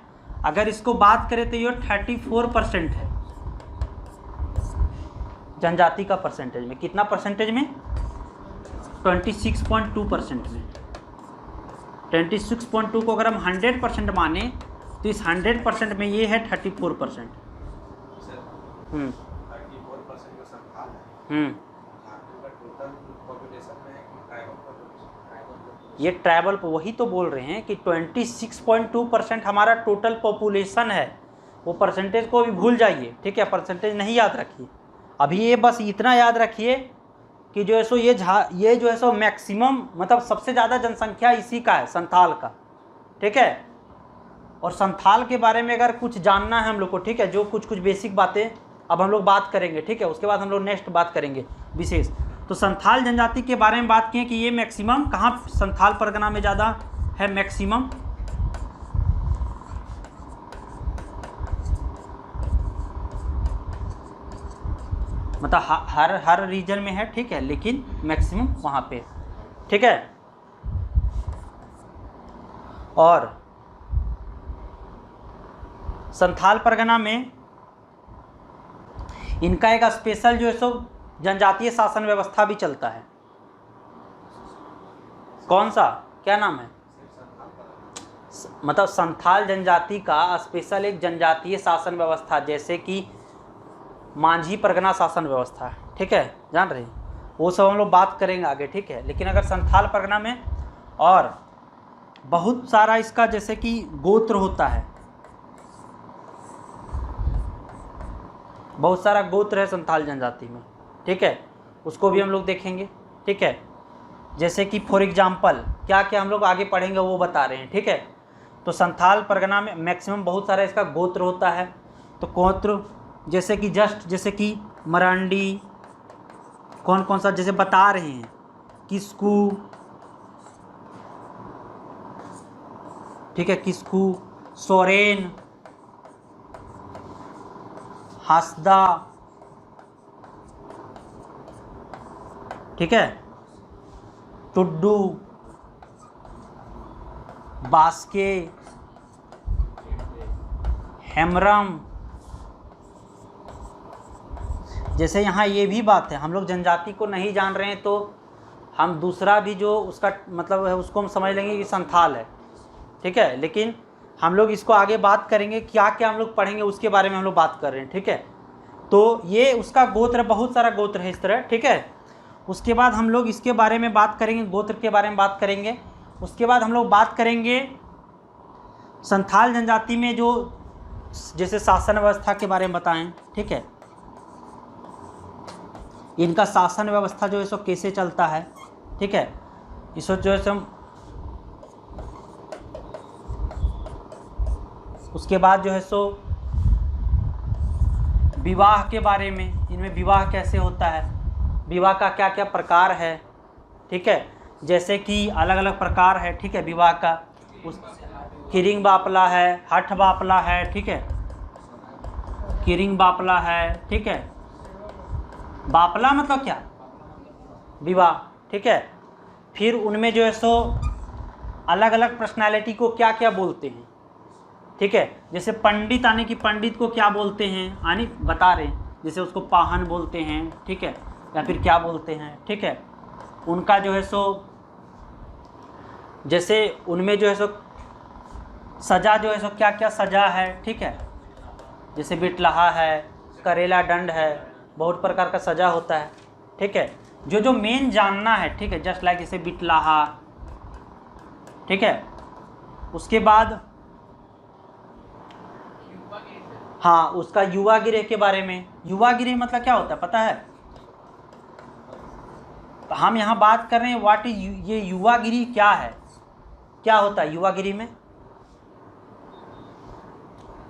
Speaker 1: अगर इसको बात करें तो ये 34% है जनजाति का परसेंटेज में। कितना परसेंटेज में? 26.2% में। 26.2 को अगर हम 100% माने तो इस 100% में ये है 34%। ये ट्राइबल, वही तो बोल रहे हैं कि 26.2% हमारा टोटल पॉपुलेशन है। वो परसेंटेज को भी भूल जाइए, ठीक है, परसेंटेज नहीं याद रखिए अभी। ये बस इतना याद रखिए कि जो है सो ये जो है सो मैक्सिमम मतलब सबसे ज़्यादा जनसंख्या इसी का है, संथाल का, ठीक है। और संथाल के बारे में अगर कुछ जानना है हम लोग को, ठीक है, जो कुछ कुछ बेसिक बातें अब हम लोग बात करेंगे, ठीक है, उसके बाद हम लोग नेक्स्ट बात करेंगे विशेष। तो संथाल जनजाति के बारे में बात किए कि ये मैक्सिमम कहाँ संथाल परगना में ज़्यादा है, मैक्सिमम मतलब हर रीजन में है, ठीक है, लेकिन मैक्सिमम वहाँ पे, ठीक है। और संथाल परगना में इनका एक स्पेशल जो है सो जनजातीय शासन व्यवस्था भी चलता है। कौन सा, क्या नाम है? मतलब संथाल जनजाति का स्पेशल एक जनजातीय शासन व्यवस्था, जैसे कि मांझी परगना शासन व्यवस्था है, ठीक है, जान रहे हैं, वो सब हम लोग बात करेंगे आगे, ठीक है। लेकिन अगर संथाल परगना में और बहुत सारा इसका जैसे कि गोत्र होता है, बहुत सारा गोत्र है संथाल जनजाति में, ठीक है, उसको भी हम लोग देखेंगे, ठीक है। जैसे कि फॉर एग्जांपल क्या क्या हम लोग आगे पढ़ेंगे वो बता रहे हैं, ठीक है। तो संथाल परगना में मैक्सिमम बहुत सारा इसका गोत्र होता है। तो गोत्र जैसे कि मरांडी, कौन कौन सा जैसे बता रहे हैं, किस्कू, ठीक है, किस्कू, सोरेन, हासदा, ठीक है, टुड्डू, बास्के, हेमरम। जैसे यहाँ ये भी बात है, हम लोग जनजाति को नहीं जान रहे हैं तो हम दूसरा भी जो उसका मतलब है उसको हम समझ लेंगे कि संथाल है, ठीक है। लेकिन हम लोग इसको आगे बात करेंगे, क्या क्या हम लोग पढ़ेंगे उसके बारे में हम लोग बात कर रहे हैं, ठीक है। तो ये उसका गोत्र, बहुत सारा गोत्र है इस तरह, ठीक है। उसके बाद हम लोग इसके बारे में बात करेंगे, गोत्र के बारे में बात करेंगे। उसके बाद हम लोग बात करेंगे संथाल जनजाति में जो जैसे शासन व्यवस्था के बारे में बताएं, ठीक है, इनका शासन व्यवस्था जो है सो कैसे चलता है, ठीक है। इसको जो है हम उसके बाद जो है सो विवाह के बारे में, इनमें विवाह कैसे होता है, विवाह का क्या क्या प्रकार है, ठीक है, जैसे कि अलग अलग प्रकार है, ठीक है, विवाह का। उस किरिंग बापला है, हठ बापला है, ठीक है, किरिंग बापला है, ठीक है। बापला मतलब क्या? विवाह, ठीक है। फिर उनमें जो है सो अलग अलग पर्सनालिटी को क्या क्या बोलते हैं, ठीक है। जैसे पंडित आने की, पंडित को क्या बोलते हैं यानी बता रहे हैं, जैसे उसको पाहन बोलते हैं, ठीक है, या फिर क्या बोलते हैं, ठीक है। उनका जो है सो जैसे उनमें जो है सो सजा जो है सो क्या क्या सजा है, ठीक है, जैसे बिटलाहा है, करेला दंड है, बहुत प्रकार का सजा होता है, ठीक है। जो जो मेन जानना है, ठीक है, जस्ट लाइक जैसे बिटलाहा, ठीक है। उसके बाद हाँ, उसका युवा गृह के बारे में, युवा गृह मतलब क्या होता है पता है? हम यहाँ बात कर रहे हैं व्हाट इज ये युवा गृह क्या है, क्या होता है युवा गृह में।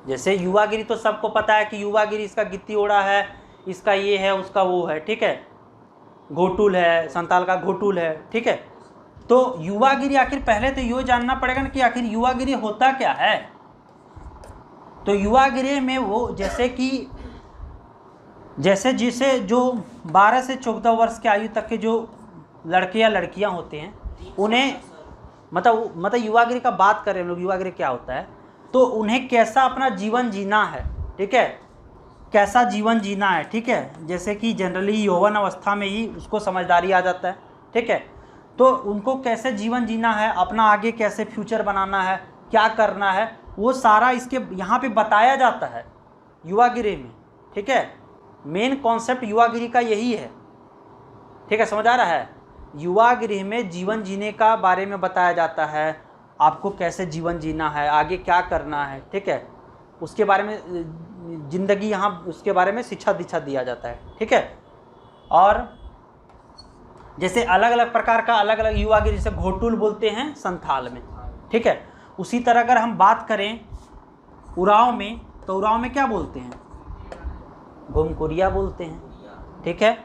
Speaker 1: जैसे युवा गृह तो सबको पता है कि युवा गृह इसका गित्ती ओढ़ा है, इसका ये है, उसका वो है, ठीक है, घोटुल है, संताल का घोटुल है, ठीक है। तो युवा गृह आखिर पहले तो ये जानना पड़ेगा ना कि आखिर युवा गृह होता क्या है। तो युवा गृह में वो जैसे जिसे जो 12 से 14 वर्ष के आयु तक के जो लड़के या लड़कियां होते हैं उन्हें मतलब युवा गृह का बात करें हम लोग, युवा गृह क्या होता है, तो उन्हें कैसा अपना जीवन जीना है, ठीक है, कैसा जीवन जीना है, ठीक है। जैसे कि जनरली यौवन अवस्था में ही उसको समझदारी आ जाता है, ठीक है। तो उनको कैसे जीवन जीना है, अपना आगे कैसे फ्यूचर बनाना है, क्या करना है, वो सारा इसके यहाँ पे बताया जाता है युवा गृह में, ठीक है। मेन कॉन्सेप्ट युवा गृह का यही है, ठीक है, समझ आ रहा है। युवा गृह में जीवन जीने का बारे में बताया जाता है, आपको कैसे जीवन जीना है, आगे क्या करना है, ठीक है, उसके बारे में जिंदगी यहाँ उसके बारे में शिक्षा दीक्षा दिया जाता है, ठीक है। और जैसे अलग अलग प्रकार का अलग अलग युवा गृह, जैसे घोटुल बोलते हैं संथाल में, ठीक है। उसी तरह अगर हम बात करें उरांव में, तो उरांव में क्या बोलते हैं, घुमकुरिया बोलते हैं, ठीक है।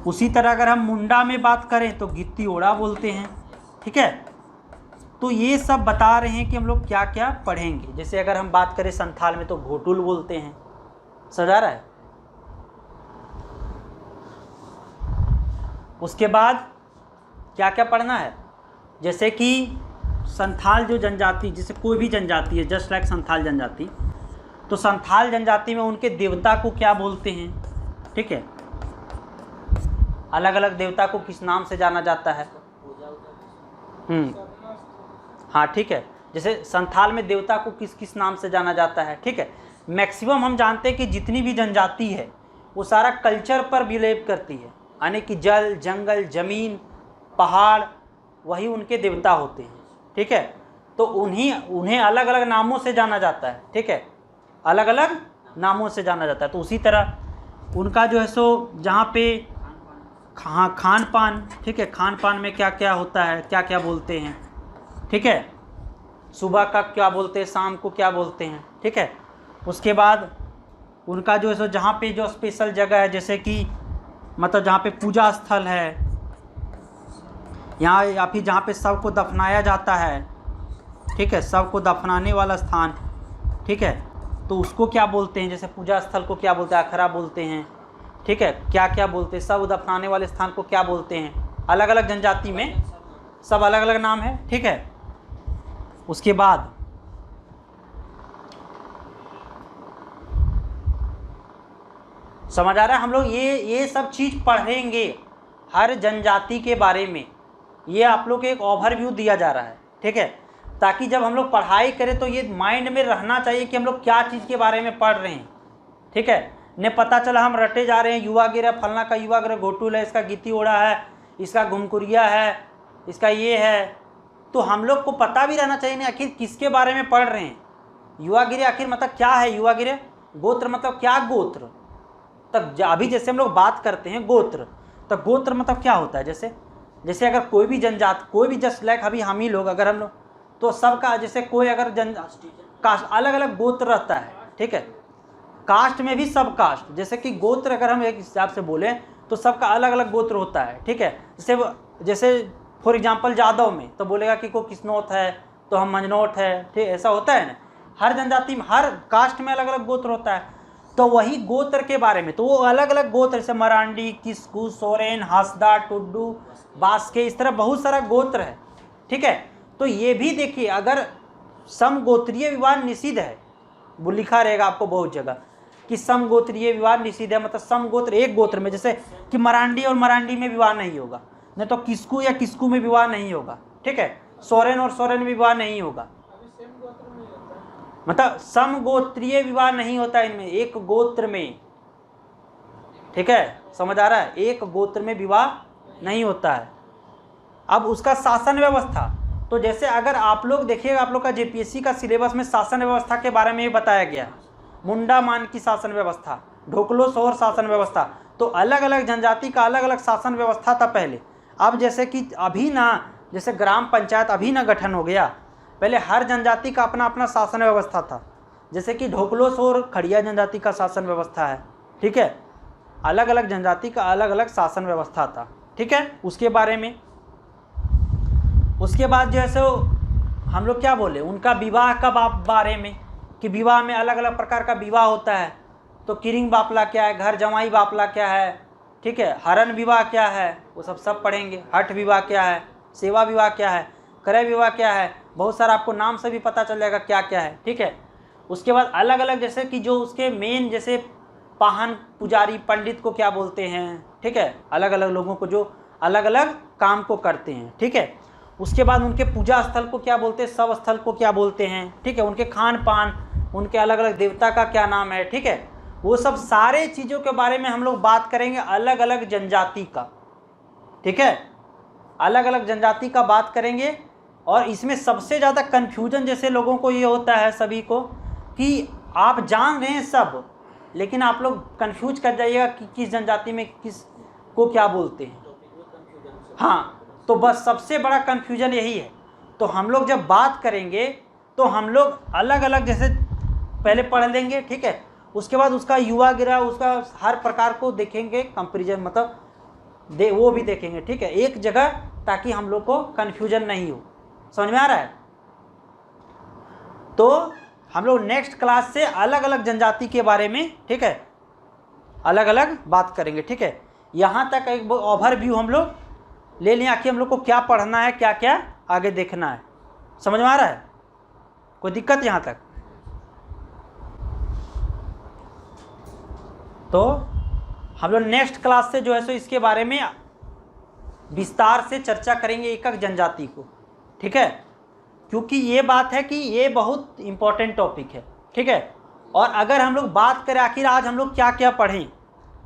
Speaker 1: उसी तरह अगर हम मुंडा में बात करें तो गित्ती ओढ़ा बोलते हैं, ठीक है। तो ये सब बता रहे हैं कि हम लोग क्या क्या पढ़ेंगे। जैसे अगर हम बात करें संथाल में तो घोटुल बोलते हैं, समझ आ रहा है। उसके बाद क्या क्या पढ़ना है, जैसे कि संथाल जो जनजाति, जैसे कोई भी जनजाति है, जस्ट लाइक संथाल जनजाति, तो संथाल जनजाति में उनके देवता को क्या बोलते हैं, ठीक है, अलग अलग देवता को किस नाम से जाना जाता है। हाँ, ठीक है, जैसे संथाल में देवता को किस किस नाम से जाना जाता है, ठीक है। मैक्सिमम हम जानते हैं कि जितनी भी जनजाति है वो सारा कल्चर पर बिलीव करती है, यानी कि जल, जंगल, ज़मीन, पहाड़, वही उनके देवता होते हैं, ठीक है। तो उन्हें अलग अलग नामों से जाना जाता है, ठीक है, अलग अलग नामों से जाना जाता है। तो उसी तरह उनका जो है सो जहाँ पे खान पान, ठीक है, खान पान में क्या क्या होता है, क्या क्या बोलते हैं, ठीक है, सुबह का क्या बोलते हैं, शाम को क्या बोलते हैं, ठीक है। उसके बाद उनका जो है सो जहाँ पे जो स्पेशल जगह है, जैसे कि मतलब जहाँ पे पूजा स्थल है यहाँ, या फिर जहाँ पे सबको दफनाया जाता है, ठीक है, सबको दफनाने वाला स्थान, ठीक है, तो उसको क्या बोलते हैं, जैसे पूजा स्थल को क्या बोलते हैं, अखरा बोलते हैं, ठीक है, क्या क्या बोलते हैं, सब दफनाने वाले स्थान को क्या बोलते हैं, अलग अलग जनजाति में सब अलग अलग नाम है, ठीक है। उसके बाद समझ आ रहा है, हम लोग ये सब चीज़ पढ़ेंगे हर जनजाति के बारे में। ये आप लोग को एक ओवरव्यू दिया जा रहा है, ठीक है, ताकि जब हम लोग पढ़ाई करें तो ये माइंड में रहना चाहिए कि हम लोग क्या चीज़ के बारे में पढ़ रहे हैं, ठीक है। ने पता चला हम रटे जा रहे हैं, युवा गृह फलना का युवा गृह घोटुल है, इसका गित्ती ओढ़ा है, इसका घुमकुरिया है, इसका ये है, तो हम लोग को पता भी रहना चाहिए ना आखिर किसके बारे में पढ़ रहे हैं। युवा गृह आखिर मतलब क्या है, युवा गृह गोत्र मतलब क्या, गोत्र तब अभी जैसे हम लोग बात करते हैं गोत्र, तो गोत्र मतलब क्या होता है, जैसे अगर कोई भी जनजात, कोई भी जस्ट लाइक अभी हम ही लोग अगर हम लोग, तो सबका जैसे कोई अगर कास्ट अलग अलग गोत्र रहता है, ठीक है, कास्ट में भी सब कास्ट, जैसे कि गोत्र अगर हम एक हिसाब से बोलें तो सबका अलग अलग गोत्र होता है, ठीक है। जैसे फॉर एग्जांपल जादव में तो बोलेगा कि कोई किस्नौत है तो हम मंजनौत है, ठीक, ऐसा होता है ना। हर जनजाति में, हर कास्ट में अलग अलग गोत्र होता है। तो वही गोत्र के बारे में, तो वो अलग अलग गोत्र, जैसे मरांडी, किस्कू, सोरेन, हासदा, टुड्डू, बास्के, इस तरह बहुत सारा गोत्र है। ठीक है, तो ये भी देखिए, अगर समगोत्रीय विवाह निषिद्ध है, वो लिखा रहेगा आपको बहुत जगह कि समगोत्रीय विवाह निषिद्ध है, मतलब समगोत्र एक गोत्र में, जैसे कि मरांडी और मरांडी में विवाह नहीं होगा, नहीं तो किस्कू या किस्कू में विवाह नहीं होगा। ठीक है, सोरेन और सोरेन में विवाह नहीं होगा, मतलब समगोत्रीय विवाह नहीं होता इनमें, एक गोत्र में। ठीक है, समझ आ रहा है, एक गोत्र में विवाह नहीं होता है। अब उसका शासन व्यवस्था, तो जैसे अगर आप लोग देखिएगा, आप लोग का जेपीएससी का सिलेबस में शासन व्यवस्था के बारे में बताया गया, मुंडा मान की शासन व्यवस्था, ढोकलो सोहर शासन व्यवस्था, तो अलग अलग जनजाति का अलग अलग शासन व्यवस्था था पहले। अब जैसे कि अभी ना, जैसे ग्राम पंचायत अभी ना गठन हो गया, पहले हर जनजाति का अपना अपना शासन व्यवस्था था। जैसे कि ढोकलो सोहर खड़िया जनजाति का शासन व्यवस्था है। ठीक है, अलग अलग जनजाति का अलग अलग शासन व्यवस्था था। ठीक है, उसके बारे में, उसके बाद जैसे हम लोग क्या बोले, उनका विवाह का बारे में, कि विवाह में अलग अलग प्रकार का विवाह होता है। तो किरिंग बापला क्या है, घर जमाई बापला क्या है, ठीक है, हरण विवाह क्या है, वो सब पढ़ेंगे। हठ विवाह क्या है, सेवा विवाह क्या है, क्रय विवाह क्या है, बहुत सारा आपको नाम से भी पता चल जाएगा क्या क्या है। ठीक है, उसके बाद अलग अलग, जैसे कि जो उसके मेन, जैसे पाहन, पुजारी, पंडित को क्या बोलते हैं। ठीक है, अलग अलग लोगों को जो अलग अलग काम को करते हैं। ठीक है, उसके बाद उनके पूजा स्थल को क्या बोलते हैं, सब स्थल को क्या बोलते हैं। ठीक है, उनके खान पान, उनके अलग अलग देवता का क्या नाम है। ठीक है, वो सब सारे चीज़ों के बारे में हम लोग बात करेंगे, अलग अलग जनजाति का। ठीक है, अलग अलग जनजाति का बात करेंगे। और इसमें सबसे ज़्यादा कन्फ्यूजन जैसे लोगों को ये होता है सभी को, कि आप जान रहे हैं सब, लेकिन आप लोग कन्फ्यूज कर जाइएगा कि किस जनजाति में किस को क्या बोलते हैं। हाँ, तो बस सबसे बड़ा कन्फ्यूजन यही है। तो हम लोग जब बात करेंगे तो हम लोग अलग अलग जैसे पहले पढ़ लेंगे। ठीक है, उसके बाद उसका युवा गिरा, उसका हर प्रकार को देखेंगे, कंपेरिजन मतलब वो भी देखेंगे। ठीक है, एक जगह, ताकि हम लोग को कन्फ्यूजन नहीं हो। समझ में आ रहा है? तो हम लोग नेक्स्ट क्लास से अलग अलग जनजाति के बारे में, ठीक है, अलग अलग बात करेंगे। ठीक है, यहाँ तक एक ओवरव्यू हम लोग ले लिया कि हम लोग को क्या पढ़ना है, क्या क्या आगे देखना है। समझ में आ रहा है? कोई दिक्कत यहाँ तक? तो हम लोग नेक्स्ट क्लास से जो है सो इसके बारे में विस्तार से चर्चा करेंगे, एक एक जनजाति को। ठीक है, क्योंकि ये बात है कि ये बहुत इम्पोर्टेंट टॉपिक है। ठीक है, और अगर हम लोग बात करें आखिर आज हम लोग क्या क्या पढ़ें,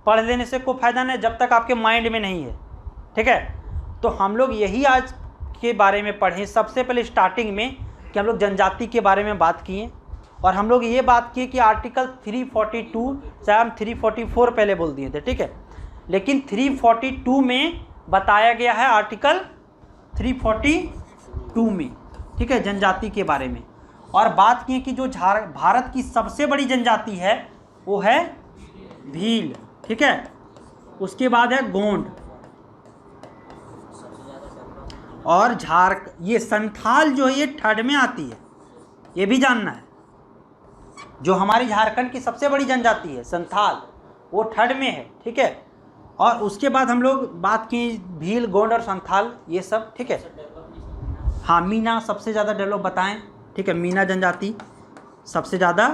Speaker 1: पढ़ लेने से कोई फ़ायदा नहीं जब तक आपके माइंड में नहीं है। ठीक है, तो हम लोग यही आज के बारे में पढ़ें। सबसे पहले स्टार्टिंग में कि हम लोग जनजाति के बारे में बात किए, और हम लोग ये बात की कि आर्टिकल 342, चाहे हम 344 पहले बोल दिए थे। ठीक है, लेकिन 342 में बताया गया है, आर्टिकल 342 में। ठीक है, जनजाति के बारे में, और बात की कि जो भारत की सबसे बड़ी जनजाति है वो है भील। ठीक है, उसके बाद है गोंड और ये संथाल जो है ये थर्ड में आती है, ये भी जानना है। जो हमारी झारखंड की सबसे बड़ी जनजाति है संथाल, वो थर्ड में है। ठीक है, और उसके बाद हम लोग बात की भील, गोंड और संथाल, ये सब। ठीक है, हाँ, मीना सबसे ज़्यादा डेवलप बताएं। ठीक है, मीना जनजाति सबसे ज़्यादा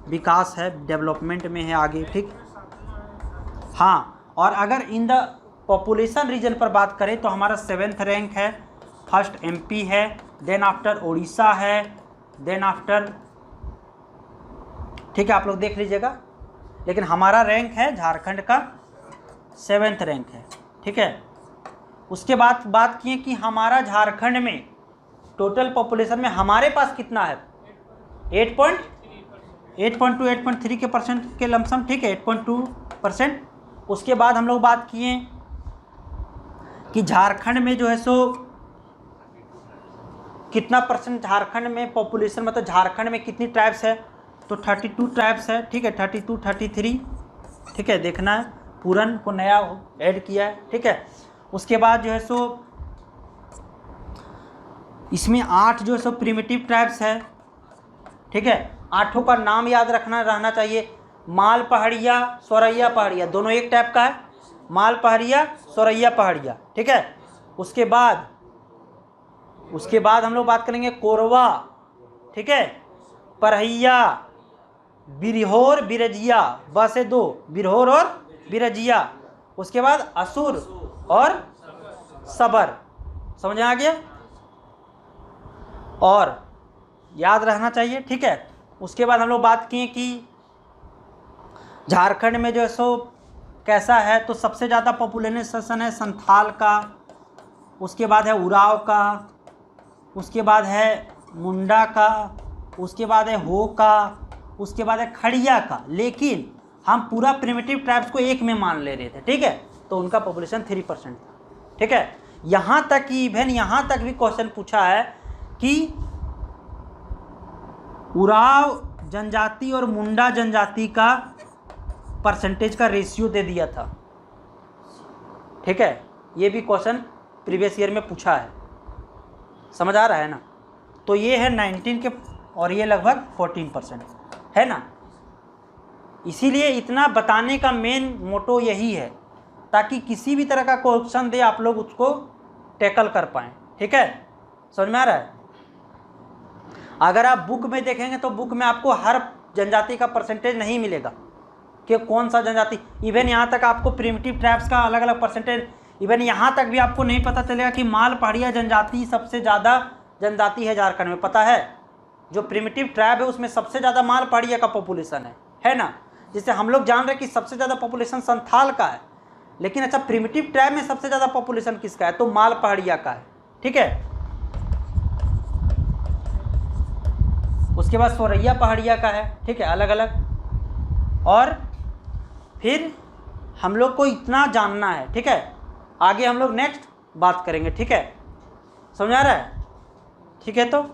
Speaker 1: विकास है, डेवलपमेंट में है आगे। ठीक, हाँ, और अगर इन द पॉपुलेशन रीजन पर बात करें तो हमारा 7th रैंक है, फर्स्ट एमपी है, देन आफ्टर उड़ीसा है, देन आफ्टर, ठीक है, आप लोग देख लीजिएगा, लेकिन हमारा रैंक है झारखंड का 7th रैंक है। ठीक है, उसके बाद बात किए कि हमारा झारखंड में टोटल पॉपुलेशन में हमारे पास कितना है, 8.2 8.3 के परसेंट के लमसम। ठीक है, 8.2%। उसके बाद हम लोग बात किए कि झारखंड में जो है सो कितना परसेंट झारखंड में पॉपुलेशन, मतलब झारखंड में कितनी ट्राइब्स है, तो 32 ट्राइब्स है। ठीक है, 32 33। ठीक है, देखना है, पूरन को नया ऐड किया है। ठीक है, उसके बाद जो है सो इसमें 8 जो है सो प्रिमिटिव ट्राइब्स है। ठीक है, 8 का नाम याद रहना चाहिए। माल पहाड़िया, सोरैया पहाड़िया, दोनों एक टाइप का है, माल पहाड़िया, सोरैया पहाड़िया, ठीक है। उसके बाद हम लोग बात करेंगे कोरवा, ठीक है, परहिया, बिरहोर, बिरजिया, बसे दो, बिरहोर और बिरजिया। उसके बाद असुर और सबर, समझ आ गया, और याद रहना चाहिए, ठीक है। उसके बाद हम लोग बात किए कि झारखंड में जो है सो कैसा है, तो सबसे ज़्यादा पॉपुलेशन है संथाल का, उसके बाद है उराव का, उसके बाद है मुंडा का, उसके बाद है हो का, उसके बाद है खड़िया का। लेकिन हम पूरा प्रिमिटिव ट्राइब्स को एक में मान ले रहे थे, ठीक है, तो उनका पॉपुलेशन 3% था, ठीक है। यहाँ तक कि इवन यहाँ तक भी क्वेश्चन पूछा है कि उराव जनजाति और मुंडा जनजाति का परसेंटेज का रेशियो दे दिया था, ठीक है। ये भी क्वेश्चन प्रीवियस ईयर में पूछा है, समझ आ रहा है ना। तो ये है 19 के और ये लगभग 14% है ना। इसीलिए इतना बताने का मेन मोटो यही है, ताकि किसी भी तरह का क्वेश्चन दे आप लोग उसको टैकल कर पाएँ, ठीक है। समझ में आ रहा है। अगर आप बुक में देखेंगे तो बुक में आपको हर जनजाति का परसेंटेज नहीं मिलेगा कि कौन सा जनजाति, इवन यहाँ तक आपको प्रिमिटिव ट्राइब्स का अलग अलग परसेंटेज, इवन यहाँ तक भी आपको नहीं पता चलेगा कि माल पहाड़िया जनजाति सबसे ज़्यादा जनजाति है झारखंड में, पता है। जो प्रिमिटिव ट्राइब है उसमें सबसे ज़्यादा माल पहाड़िया का पॉपुलेशन है ना। जिससे हम लोग जान रहे हैं कि सबसे ज़्यादा पॉपुलेशन संथाल का है, लेकिन अच्छा प्रिमिटिव ट्राइब में सबसे ज़्यादा पॉपुलेशन किसका है, तो माल पहाड़िया का है, ठीक है। उसके बाद सोरैया पहाड़िया का है, ठीक है, अलग अलग। और फिर हम लोग को इतना जानना है, ठीक है। आगे हम लोग नेक्स्ट बात करेंगे, ठीक है, समझ आ रहा है, ठीक है। तो